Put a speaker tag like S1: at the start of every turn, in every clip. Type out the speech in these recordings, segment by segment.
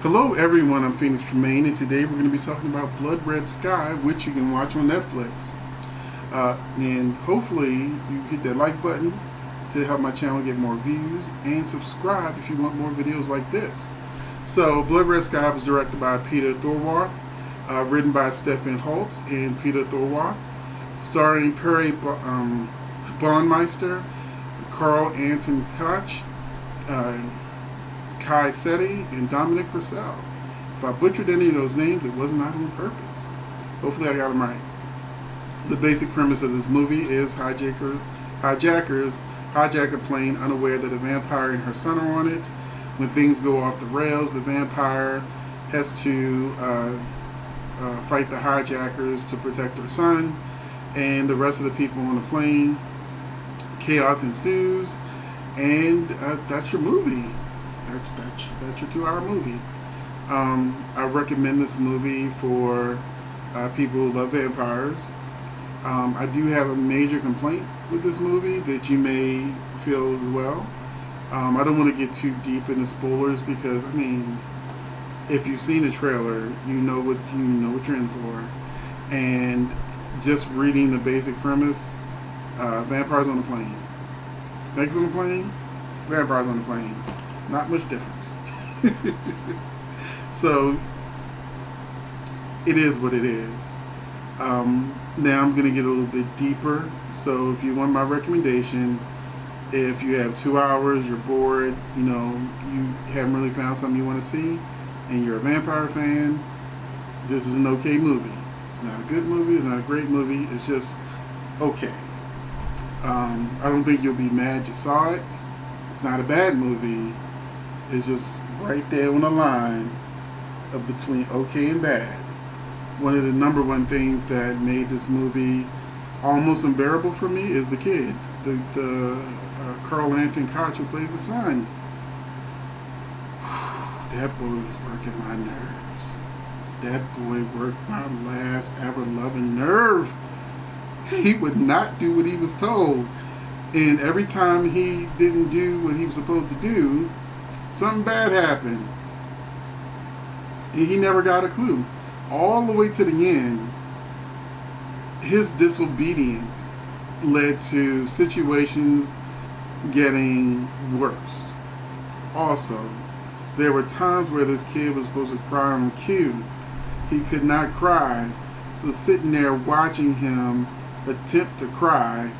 S1: Hello everyone, I'm Phoenix Tremaine, and today we're going to be talking about Blood Red Sky, which you can watch on Netflix. And hopefully you hit that like button to help my channel get more views, and subscribe if you want more videos like this. So Blood Red Sky was directed by Peter Thorwarth, written by Stefan Holtz and Peter Thorwarth, starring Perry Baumeister, Carl Anton Koch, Kai Seti, and Dominic Purcell. If I butchered any of those names, it was not on purpose. Hopefully I got them right. The basic premise of this movie is hijackers hijack a plane unaware that a vampire and her son are on it. When things go off the rails, the vampire has to fight the hijackers to protect her son and the rest of the people on the plane. Chaos ensues, and that's your movie. That's your 2-hour movie. I recommend this movie for people who love vampires. I do have a major complaint with this movie that you may feel as well. I don't want to get too deep into spoilers because if you've seen the trailer, you know what you're in for. And just reading the basic premise, vampires on a plane, snakes on a plane, vampires on a plane. Not much difference. So it is what it is. Now I'm going to get a little bit deeper. So if you want my recommendation, if you have 2 hours, you're bored, you haven't really found something you want to see, and you're a vampire fan, this is an okay movie. It's not a good movie. It's not a great movie. It's just okay. I don't think you'll be mad you saw it. It's not a bad movie. It's just right there on the line of between okay and bad. One of the number one things that made this movie almost unbearable for me is the kid, the Carl Anton Koch who plays the son. That boy was working my nerves. That boy worked my last ever loving nerve. He would not do what he was told, and every time he didn't do what he was supposed to do, something bad happened. He never got a clue. All the way to the end, his disobedience led to situations getting worse. Also, there were times where this kid was supposed to cry on cue. He could not cry, so sitting there watching him attempt to cry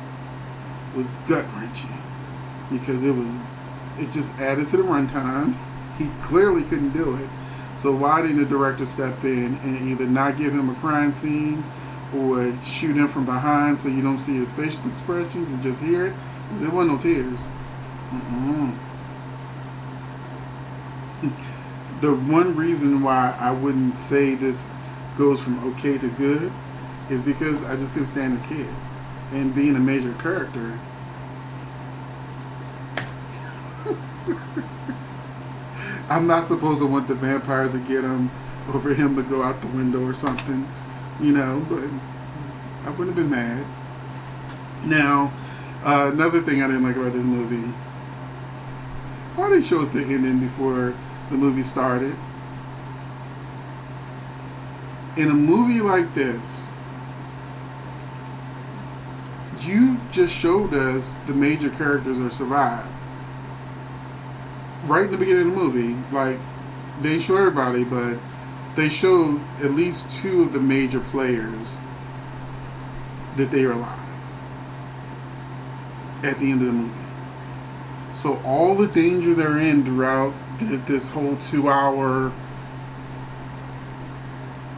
S1: was gut-wrenching because it just added to the runtime. He clearly couldn't do it. So why didn't the director step in and either not give him a crying scene or shoot him from behind so you don't see his facial expressions and just hear it? Because there wasn't no tears. The one reason why I wouldn't say this goes from okay to good is because I just couldn't stand this kid. And being a major character, I'm not supposed to want the vampires to get him or for him to go out the window or something, but I wouldn't have been mad. Now, another thing I didn't like about this movie, why they show us the ending before the movie started? In a movie like this, you just showed us the major characters are survived. Right in the beginning of the movie, like, they didn't show everybody, but they showed at least 2 of the major players that they are alive at the end of the movie. So all the danger they're in throughout this whole 2-hour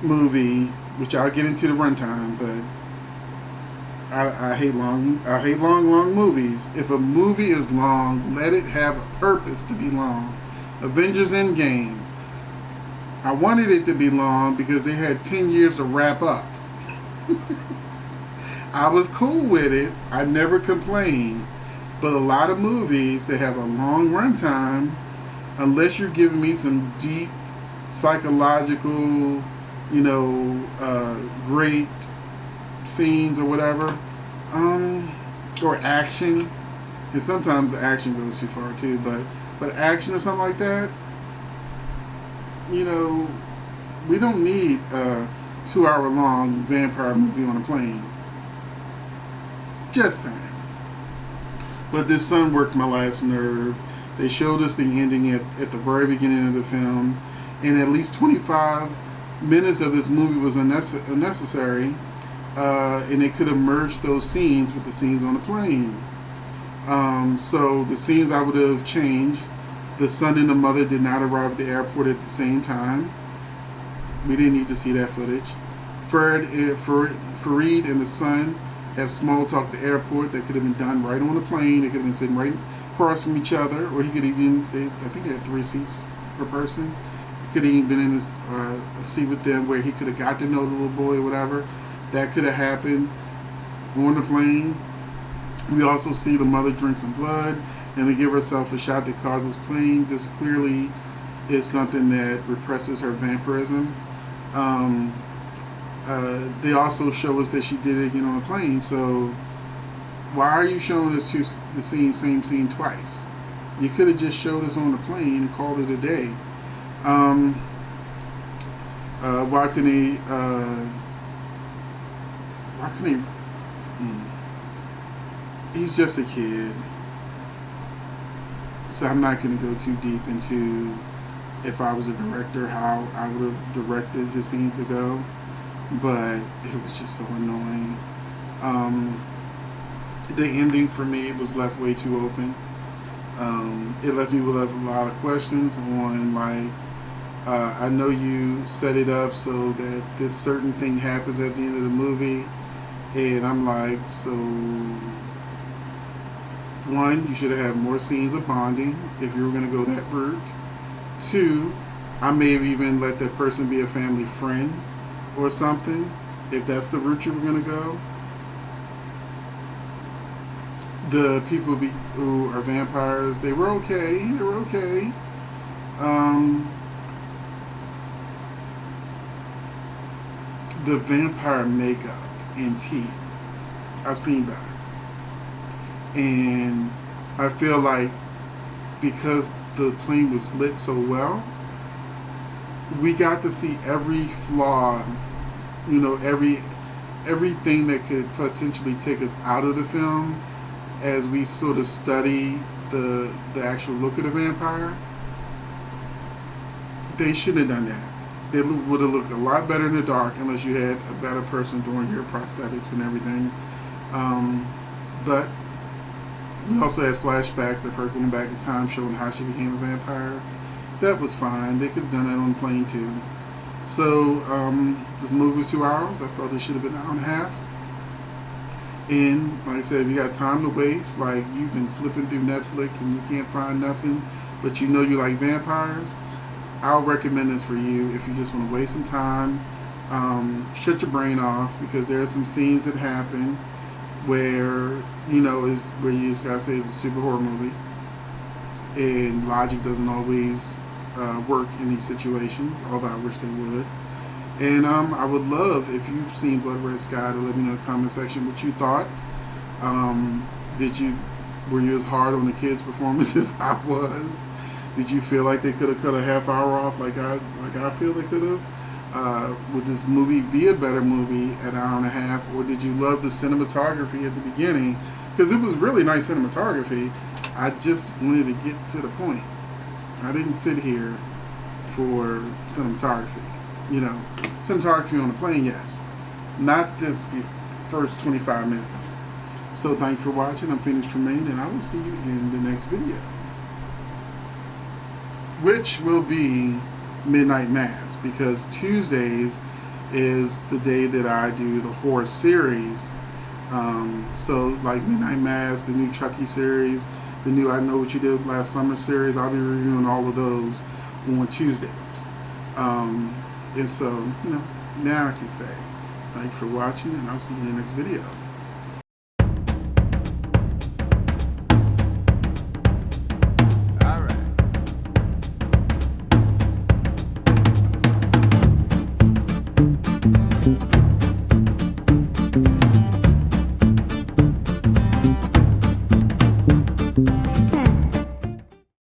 S1: movie, which I'll get into the runtime, but I hate long movies. If a movie is long, let it have a purpose to be long. Avengers Endgame, I wanted it to be long because they had 10 years to wrap up. I was cool with it. I never complained. But a lot of movies that have a long runtime, unless you're giving me some deep psychological, great scenes or whatever, or action, and sometimes the action goes too far too, but action or something like that, you know, we don't need a 2 hour long vampire movie on a plane. Just saying. But this son worked my last nerve. They showed us the ending at the very beginning of the film, and at least 25 minutes of this movie was unnecessary, and they could have merged those scenes with the scenes on the plane. So the scenes I would have changed. The son and the mother did not arrive at the airport at the same time. We didn't need to see that footage. Fareed and the son have small talk at the airport that could have been done right on the plane. They could have been sitting right across from each other, or he could even, I think they had 3 seats per person. He could have even been in his a seat with them where he could have got to know the little boy or whatever. That could have happened on the plane. We also see the mother drink some blood and they give herself a shot that causes pain. This clearly is something that represses her vampirism. They also show us that she did it again on a plane. So why are you showing us the same scene twice? You could have just showed us on the plane and called it a day. Why can they? He's just a kid, so I'm not going to go too deep into if I was a director how I would have directed his scenes to go. But it was just so annoying. The ending for me was left way too open. It left me with a lot of questions on like, I know you set it up so that this certain thing happens at the end of the movie, and I'm like, so one, you should have had more scenes of bonding if you were going to go that route. 2, I may have even let that person be a family friend or something, if that's the route you were going to go. The people who are vampires, they were okay. The vampire makeup and teeth, I've seen better. And I feel like because the plane was lit so well, we got to see every flaw, everything that could potentially take us out of the film as we sort of study the actual look of the vampire. They shouldn't have done that. They would have looked a lot better in the dark unless you had a better person doing your prosthetics and everything. But we also had flashbacks of her going back in time showing how she became a vampire. That was fine. They could have done that on the plane too. So this movie was 2 hours. I felt it should have been an hour and a half. And like I said, if you got time to waste, like you've been flipping through Netflix and you can't find nothing, but you know you like vampires, I'll recommend this for you if you just want to waste some time. Shut your brain off, because there are some scenes that happen where where you just gotta say it's a stupid horror movie, and logic doesn't always work in these situations, although I wish they would. And I would love if you've seen Blood Red Sky to let me know in the comment section what you thought. Were you as hard on the kids' performance as I was? Did you feel like they could have cut a half hour off like I feel they could have? Would this movie be a better movie at an hour and a half, or did you love the cinematography at the beginning? Because it was really nice cinematography. I just wanted to get to the point. I didn't sit here for cinematography. Cinematography on the plane, yes. Not this first 25 minutes. So thank you for watching. I'm Phoenix Tremaine, and I will see you in the next video, which will be Midnight Mass, because Tuesdays is the day that I do the horror series. So like Midnight Mass, the new Chucky series, the new I Know What You Did Last Summer series, I'll be reviewing all of those on Tuesdays. And so, now I can say thank you for watching, and I'll see you in the next video. All right.